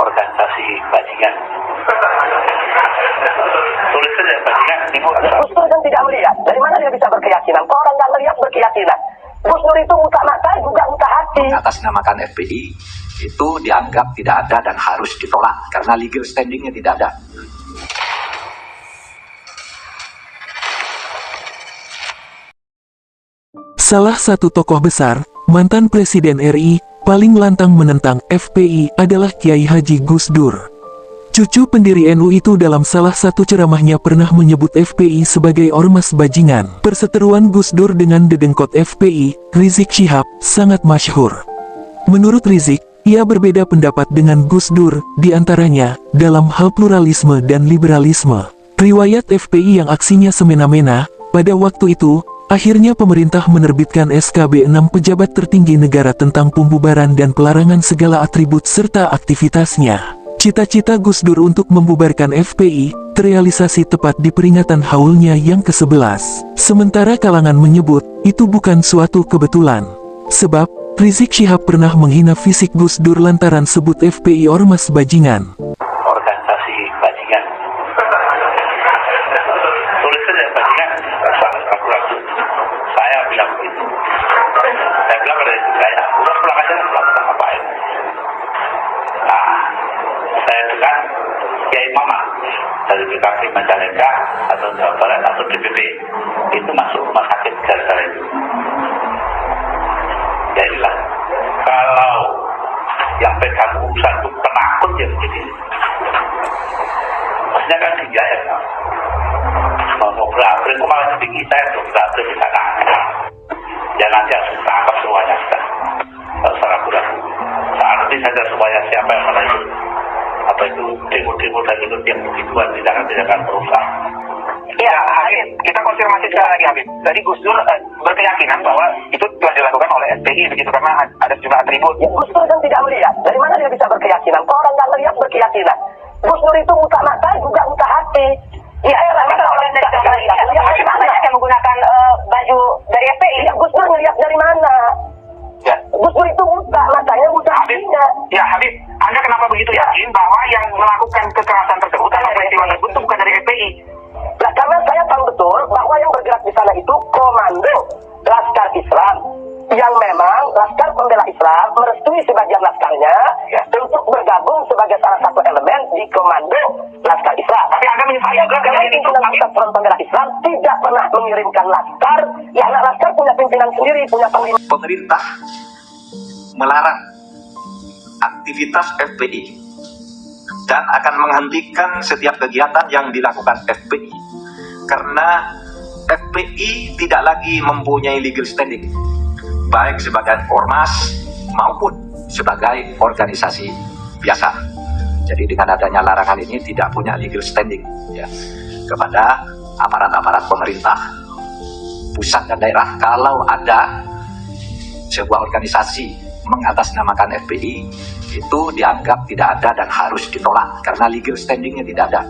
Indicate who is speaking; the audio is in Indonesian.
Speaker 1: organisasi bajingan. Tulis saja bajingan.
Speaker 2: Gus Dur kan tidak melihat. Dari mana dia bisa berkeyakinan? Kalau orang nggak melihat berkeyakinan. Gus Dur itu buta mata juga buta hati.
Speaker 3: Atasnamakan FPI itu dianggap tidak ada dan harus ditolak karena legal standingnya tidak ada.
Speaker 4: Salah satu tokoh besar, mantan Presiden RI, paling lantang menentang FPI adalah Kiai Haji Gus Dur. Cucu pendiri NU itu dalam salah satu ceramahnya pernah menyebut FPI sebagai ormas bajingan. Perseteruan Gus Dur dengan dedengkot FPI, Rizik Syihab, sangat masyhur. Menurut Rizik, ia berbeda pendapat dengan Gus Dur, diantaranya, dalam hal pluralisme dan liberalisme. Riwayat FPI yang aksinya semena-mena, pada waktu itu, akhirnya pemerintah menerbitkan SKB 6 pejabat tertinggi negara tentang pembubaran dan pelarangan segala atribut serta aktivitasnya. Cita-cita Gus Dur untuk membubarkan FPI, terrealisasi tepat di peringatan haulnya yang ke-11. Sementara kalangan menyebut, itu bukan suatu kebetulan. Sebab, Rizik Syihab pernah menghina fisik Gus Dur lantaran sebut FPI ormas bajingan.
Speaker 1: Organisasi bajingan. Tulis saja bajingan. Sangat ragu-ragu. Saya bilang begitu. Saya bilang pada istri saya, udah pulang aja, pulang ngapain. Nah, saya dengar Kiai Mama dari PKP Majalengka atau Jawa Barat atau DPP itu masuk rumah sakit gara-gara itu. Ya inilah, kalau yang pegang urusan itu penakut ya begini. Maksudnya kan dia ya, mau berabrik, malah tinggi saya untuk berabrik di sana. Ya nanti harus ditangkap semuanya sudah. Harus ragu-ragu. Nanti saja semuanya siapa yang mana itu. Apa itu demo-demo dan itu yang begituan tidak akan berusaha.
Speaker 2: Ya, Habib, kita konfirmasi sekali lagi, Habib. Tadi Gus Dur berkeyakinan bahwa itu telah dilakukan oleh FPI begitu karena ada sejumlah atribut. Ya, Gus Dur kan tidak melihat. Dari mana dia bisa berkeyakinan? Kalau orang nggak melihat berkeyakinan. Gus Dur itu buta mata juga buta hati. Ya, kalau orang dari FPI mana yang menggunakan baju dari FPI? Ya, Gus Dur melihat dari mana?
Speaker 3: Ya.
Speaker 2: Gus Dur itu buta matanya, buta hatinya.
Speaker 5: Ya, Habib, Anda kenapa begitu yakin bahwa yang melakukan kekerasan tersebut atau peristiwa tersebut itu bukan dari FPI?
Speaker 2: Nah, karena saya tahu betul bahwa yang bergerak di sana itu komando Laskar Islam, yang memang Laskar Pembela Islam merestui sebagian laskarnya untuk bergabung sebagai salah satu elemen di komando Laskar Islam.
Speaker 5: Tapi Anda menyesal juga
Speaker 2: karena pimpinan Laskar Front Pembela Islam tidak pernah mengirimkan laskar, ya anak laskar punya pimpinan sendiri, punya panglima.
Speaker 3: Pemerintah melarang aktivitas FPI dan akan menghentikan setiap kegiatan yang dilakukan FPI karena FPI tidak lagi mempunyai legal standing baik sebagai ormas maupun sebagai organisasi biasa. Jadi dengan adanya larangan ini tidak punya legal standing ya, kepada aparat-aparat pemerintah pusat dan daerah. Kalau ada sebuah organisasi mengatasnamakan FPI, itu dianggap tidak ada dan harus ditolak karena legal standingnya tidak ada.